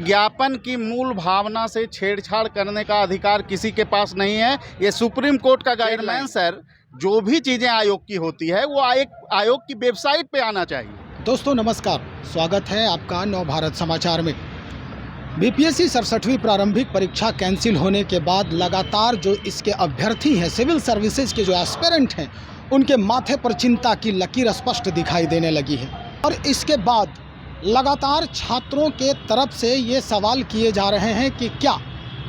विज्ञापन की मूल भावना से छेड़छाड़ करने का अधिकार किसी के पास नहीं है। ये सुप्रीम कोर्ट का गाइडलाइन सर, जो भी चीज़ें आयोग की होती है वो आयोग की वेबसाइट पे आना चाहिए। दोस्तों नमस्कार, स्वागत है आपका नव भारत समाचार में। बीपीएससी 67वीं प्रारंभिक परीक्षा कैंसिल होने के बाद लगातार जो इसके अभ्यर्थी हैं, सिविल सर्विसेज के जो एस्पिरेंट हैं, उनके माथे पर चिंता की लकीर स्पष्ट दिखाई देने लगी है। और इसके बाद लगातार छात्रों के तरफ से ये सवाल किए जा रहे हैं कि क्या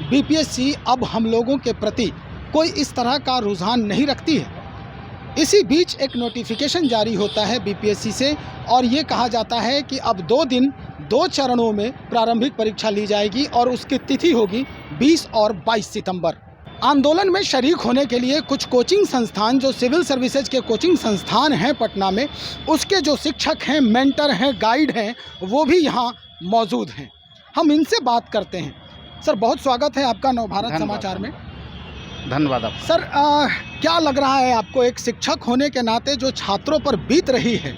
बीपीएससी अब हम लोगों के प्रति कोई इस तरह का रुझान नहीं रखती है। इसी बीच एक नोटिफिकेशन जारी होता है बीपीएससी से और ये कहा जाता है कि अब 2 दिन 2 चरणों में प्रारंभिक परीक्षा ली जाएगी और उसकी तिथि होगी 20 और 22 सितंबर। आंदोलन में शरीक होने के लिए कुछ कोचिंग संस्थान, जो सिविल सर्विसेज के कोचिंग संस्थान हैं पटना में, उसके जो शिक्षक हैं, मेंटर हैं, गाइड हैं, वो भी यहाँ मौजूद हैं। हम इनसे बात करते हैं। सर, बहुत स्वागत है आपका नव भारत समाचार में। धन्यवाद आप सर, क्या लग रहा है आपको, एक शिक्षक होने के नाते जो छात्रों पर बीत रही है,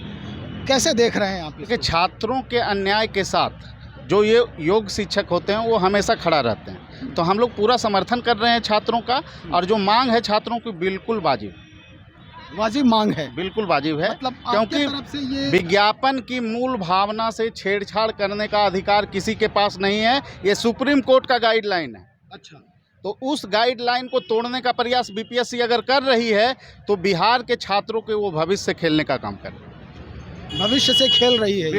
कैसे देख रहे हैं आप? कि छात्रों के अन्याय के साथ जो ये योग्य शिक्षक होते हैं वो हमेशा खड़ा रहते हैं, तो हम लोग पूरा समर्थन कर रहे हैं छात्रों का। और जो मांग है छात्रों की बिल्कुल वाजिब मांग है, बिल्कुल वाजिब है। मतलब क्योंकि तरफ से ये विज्ञापन की मूल भावना से छेड़छाड़ करने का अधिकार किसी के पास नहीं है। ये सुप्रीम कोर्ट का गाइडलाइन है। अच्छा, तो उस गाइडलाइन को तोड़ने का प्रयास बीपीएससी अगर कर रही है तो बिहार के छात्रों के वो भविष्य से खेलने का काम कर रही है। भविष्य से खेल रही है।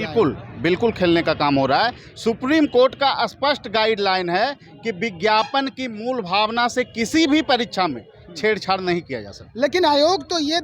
बिल्कुल खेलने का काम हो रहा है। सुप्रीम कोर्ट का स्पष्ट गाइडलाइन है कि विज्ञापन की मूल भावना से किसी भी परीक्षा में छेड़छाड़ नहीं किया जा सकता। लेकिन आयोग तो ये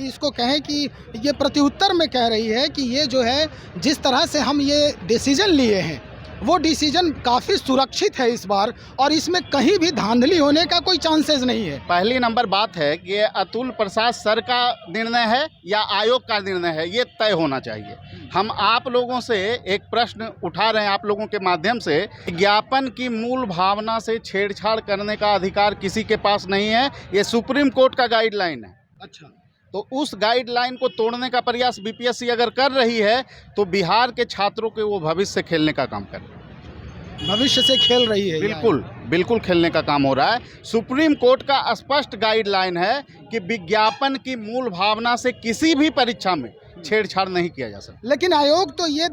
इसको कहें कि ये प्रत्युत्तर में कह रही है कि ये जो है, जिस तरह से हम ये डिसीजन लिए हैं, वो डिसीजन काफ़ी सुरक्षित है इस बार, और इसमें कहीं भी धांधली होने का कोई चांसेस नहीं है। पहली नंबर बात है कि ये अतुल प्रसाद सर का निर्णय है या आयोग का निर्णय है, ये तय होना चाहिए। हम आप लोगों से एक प्रश्न उठा रहे हैं, आप लोगों के माध्यम से। विज्ञापन की मूल भावना से छेड़छाड़ करने का अधिकार किसी के पास नहीं है। ये सुप्रीम कोर्ट का गाइडलाइन है। अच्छा, तो उस गाइडलाइन को तोड़ने का प्रयास बीपीएससी अगर कर रही है तो बिहार के छात्रों के वो भविष्य से खेलने का काम कर रही है। भविष्य से खेल रही है। बिल्कुल खेलने का काम हो रहा है। सुप्रीम कोर्ट का स्पष्ट गाइडलाइन है कि विज्ञापन की मूल भावना से किसी भी परीक्षा में छेड़छाड़ नहीं किया जा सकता। लेकिन आयोग तो ये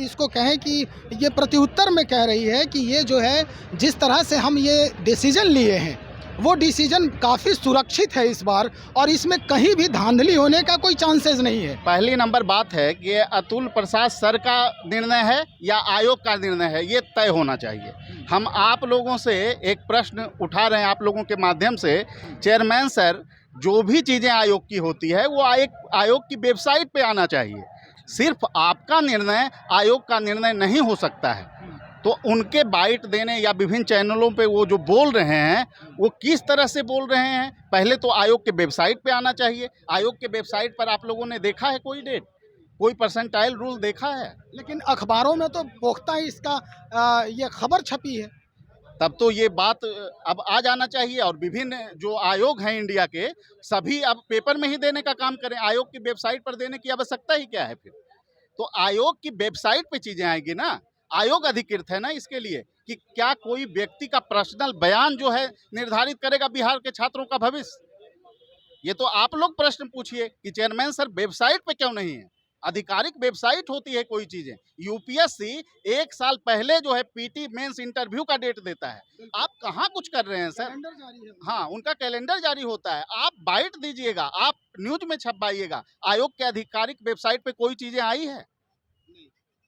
इसको कहें कि ये प्रत्युत्तर में कह रही है कि ये जो है, जिस तरह से हम ये डिसीजन लिए हैं, वो डिसीजन काफ़ी सुरक्षित है इस बार, और इसमें कहीं भी धांधली होने का कोई चांसेस नहीं है। पहली नंबर बात है कि ये अतुल प्रसाद सर का निर्णय है या आयोग का निर्णय है, ये तय होना चाहिए। हम आप लोगों से एक प्रश्न उठा रहे हैं, आप लोगों के माध्यम से। चेयरमैन सर, जो भी चीज़ें आयोग की होती है वो आयोग की वेबसाइट पे आना चाहिए। सिर्फ आपका निर्णय आयोग का निर्णय नहीं हो सकता है। तो उनके बाइट देने या विभिन्न चैनलों पे वो जो बोल रहे हैं, वो किस तरह से बोल रहे हैं, पहले तो आयोग के वेबसाइट पे आना चाहिए। आयोग के वेबसाइट पर आप लोगों ने देखा है कोई डेट, कोई परसेंटाइल रूल देखा है? लेकिन अखबारों में तो पुख्ता ही इसका ये खबर छपी है। तब तो ये बात अब आ जाना चाहिए। और विभिन्न जो आयोग हैं इंडिया के, सभी अब पेपर में ही देने का काम करें। आयोग की वेबसाइट पर देने की आवश्यकता ही क्या है फिर? तो आयोग की वेबसाइट पे चीज़ें आएंगी ना। आयोग अधिकृत है ना इसके लिए कि क्या कोई व्यक्ति का पर्सनल बयान जो है निर्धारित करेगा बिहार के छात्रों का भविष्य? ये तो आप लोग प्रश्न पूछिए कि चेयरमैन सर वेबसाइट पे क्यों नहीं है। आधिकारिक वेबसाइट होती है कोई चीज़ें। यूपीएससी 1 साल पहले जो है पीटी मेंस इंटरव्यू का डेट देता है। आप कहाँ कुछ कर रहे हैं सर? कैलेंडर जारी है। हाँ, उनका कैलेंडर जारी होता है। आप बाइट दीजिएगा, आप न्यूज में छपवाइएगा। आयोग के आधिकारिक वेबसाइट पे कोई चीज़ें आई है?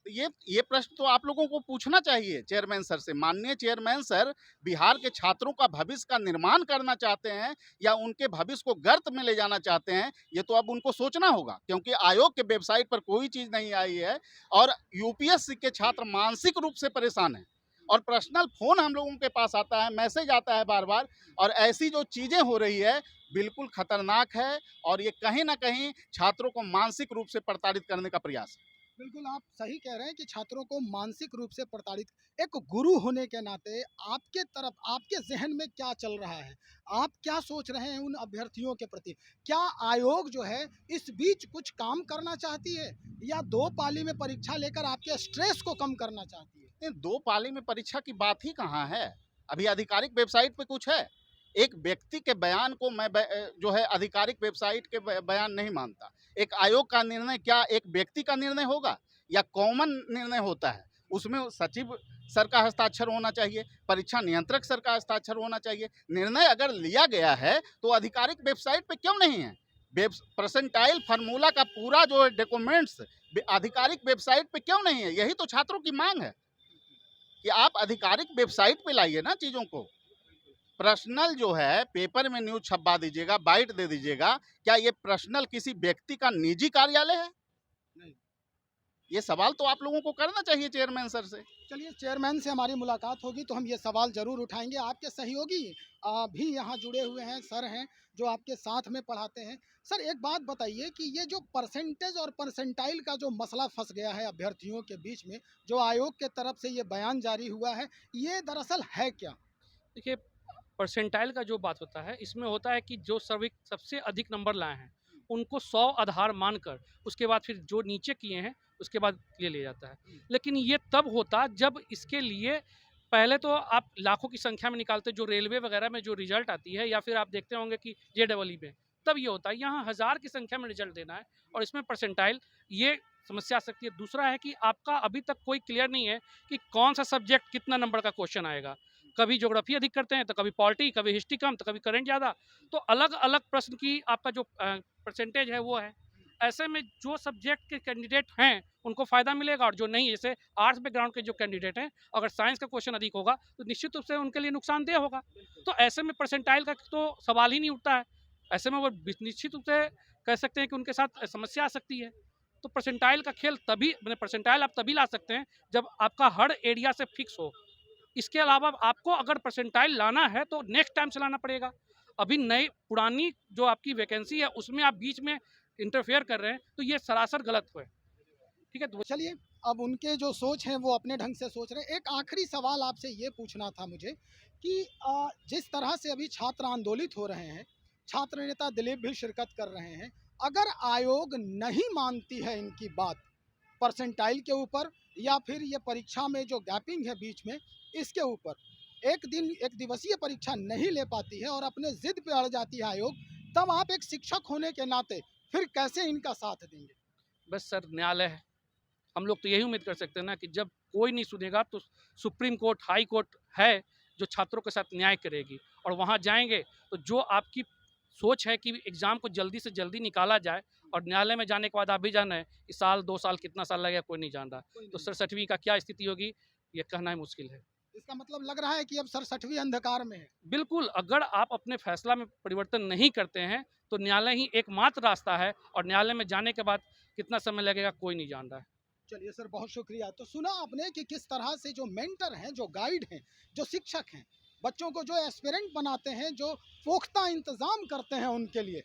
तो ये प्रश्न तो आप लोगों को पूछना चाहिए चेयरमैन सर से। माननीय चेयरमैन सर बिहार के छात्रों का भविष्य का निर्माण करना चाहते हैं या उनके भविष्य को गर्त में ले जाना चाहते हैं, ये तो अब उनको सोचना होगा। क्योंकि आयोग के वेबसाइट पर कोई चीज़ नहीं आई है और यूपीएससी के छात्र मानसिक रूप से परेशान हैं। और पर्सनल फ़ोन हम लोगों के पास आता है, मैसेज आता है बार बार, और ऐसी जो चीज़ें हो रही है बिल्कुल खतरनाक है। और ये कहीं ना कहीं छात्रों को मानसिक रूप से प्रताड़ित करने का प्रयास है। बिल्कुल, आप सही कह रहे हैं कि छात्रों को मानसिक रूप से प्रताड़ित। एक गुरु होने के नाते आपके तरफ, आपके जहन में क्या चल रहा है? आप क्या सोच रहे हैं उन अभ्यर्थियों के प्रति? क्या आयोग जो है इस बीच कुछ काम करना चाहती है, या 2 पाली में परीक्षा लेकर आपके स्ट्रेस को कम करना चाहती है? नहीं, दो पाली में परीक्षा की बात ही कहाँ है। अभी आधिकारिक वेबसाइट पे कुछ है। एक व्यक्ति के बयान को मैं जो है आधिकारिक वेबसाइट के बयान नहीं मानता। एक आयोग का निर्णय क्या एक व्यक्ति का निर्णय होगा या कॉमन निर्णय होता है? उसमें सचिव सर का हस्ताक्षर होना चाहिए, परीक्षा नियंत्रक सर का हस्ताक्षर होना चाहिए। निर्णय अगर लिया गया है तो आधिकारिक वेबसाइट पे क्यों नहीं है? परसेंटाइल फार्मूला का पूरा जो डॉक्यूमेंट्स आधिकारिक वेबसाइट पे क्यों नहीं है? यही तो छात्रों की मांग है कि आप आधिकारिक वेबसाइट पे लाइए ना चीज़ों को। पर्सनल जो है पेपर में न्यूज़ छपवा दीजिएगा, बाइट दे दीजिएगा। क्या ये पर्सनल किसी व्यक्ति का निजी कार्यालय है? नहीं। ये सवाल तो आप लोगों को करना चाहिए चेयरमैन सर से। चलिए, चेयरमैन से हमारी मुलाकात होगी तो हम ये सवाल ज़रूर उठाएंगे। आपके सहयोगी भी यहाँ जुड़े हुए हैं, सर हैं जो आपके साथ में पढ़ाते हैं। सर, एक बात बताइए कि ये जो परसेंटेज और परसेंटाइल का जो मसला फंस गया है अभ्यर्थियों के बीच में, जो आयोग के तरफ से ये बयान जारी हुआ है, ये दरअसल है क्या? देखिए, परसेंटाइल का जो बात होता है, इसमें होता है कि जो सबसे अधिक नंबर लाए हैं उनको 100 आधार मानकर उसके बाद फिर जो नीचे किए हैं उसके बाद ले लिया जाता है। लेकिन ये तब होता जब इसके लिए पहले तो आप लाखों की संख्या में निकालते, जो रेलवे वगैरह में जो रिजल्ट आती है, या फिर आप देखते होंगे कि JEE में तब ये होता है। यहाँ 1000 की संख्या में रिजल्ट देना है और इसमें परसेंटाइल, ये समस्या आ सकती है। दूसरा है कि आपका अभी तक कोई क्लियर नहीं है कि कौन सा सब्जेक्ट कितना नंबर का क्वेश्चन आएगा। कभी ज्योग्राफी अधिक करते हैं तो कभी पॉलिटी, कभी हिस्ट्री कम तो कभी करंट ज़्यादा। तो अलग अलग प्रश्न की आपका जो परसेंटेज है वो है। ऐसे में जो सब्जेक्ट के कैंडिडेट हैं उनको फ़ायदा मिलेगा और जो नहीं, जैसे आर्ट्स बैकग्राउंड के जो कैंडिडेट हैं, अगर साइंस का क्वेश्चन अधिक होगा तो निश्चित रूप से उनके लिए नुकसानदेह होगा। तो ऐसे में परसेंटाइल का तो सवाल ही नहीं उठता है। ऐसे में वो निश्चित रूप से कह सकते हैं कि उनके साथ समस्या आ सकती है। तो परसेंटाइल का खेल तभी, मैंने परसेंटाइल आप तभी ला सकते हैं जब आपका हर एरिया से फिक्स हो। इसके अलावा आपको अगर परसेंटाइल लाना है तो नेक्स्ट टाइम से लाना पड़ेगा। अभी नई पुरानी जो आपकी वैकेंसी है उसमें आप बीच में इंटरफेयर कर रहे हैं, तो ये सरासर गलत है। ठीक है, तो चलिए, अब उनके जो सोच हैं वो अपने ढंग से सोच रहे हैं। एक आखिरी सवाल आपसे ये पूछना था मुझे कि जिस तरह से अभी छात्र आंदोलित हो रहे हैं, छात्र नेता दिलीप भी शिरकत कर रहे हैं, अगर आयोग नहीं मानती है इनकी बात परसेंटाइल के ऊपर या फिर ये परीक्षा में जो गैपिंग है बीच में, इसके ऊपर एक दिवसीय परीक्षा नहीं ले पाती है और अपने जिद पे अड़ जाती है आयोग, तब आप एक शिक्षक होने के नाते फिर कैसे इनका साथ देंगे? बस सर, न्यायालय है। हम लोग तो यही उम्मीद कर सकते हैं ना कि जब कोई नहीं सुनेगा तो सुप्रीम कोर्ट, हाई कोर्ट है जो छात्रों के साथ न्याय करेगी, और वहाँ जाएंगे तो जो आपकी सोच है कि एग्ज़ाम को जल्दी से जल्दी निकाला जाए, और न्यायालय में जाने के बाद आप भी जान रहे हैं कि साल 2 साल कितना साल लगेगा कोई नहीं जान रहा। तो 67वीं का क्या स्थिति होगी ये कहना ही मुश्किल है। इसका मतलब लग रहा है कि अब 67वीं अंधकार में है। बिल्कुल, अगर आप अपने फैसला में परिवर्तन नहीं करते हैं तो न्यायालय ही एकमात्र रास्ता है, और न्यायालय में जाने के बाद कितना समय लगेगा कोई नहीं जान रहा है। चलिए सर, बहुत शुक्रिया। तो सुना आपने कि किस तरह से जो मेंटर हैं, जो गाइड हैं, जो शिक्षक हैं, बच्चों को जो एस्पिरेंट बनाते हैं, जो पुख्ता इंतज़ाम करते हैं उनके लिए,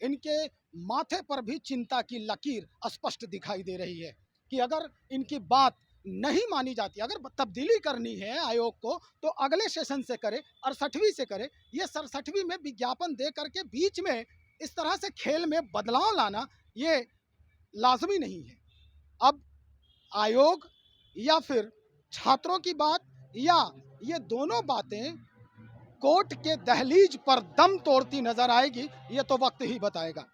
इनके माथे पर भी चिंता की लकीर स्पष्ट दिखाई दे रही है कि अगर इनकी बात नहीं मानी जाती, अगर तब्दीली करनी है आयोग को तो अगले सेशन से करे, 68वीं से करे। ये 67वीं में विज्ञापन दे करके बीच में इस तरह से खेल में बदलाव लाना ये लाजमी नहीं है। अब आयोग या फिर छात्रों की बात या ये दोनों बातें कोर्ट के दहलीज पर दम तोड़ती नजर आएगी, ये तो वक्त ही बताएगा।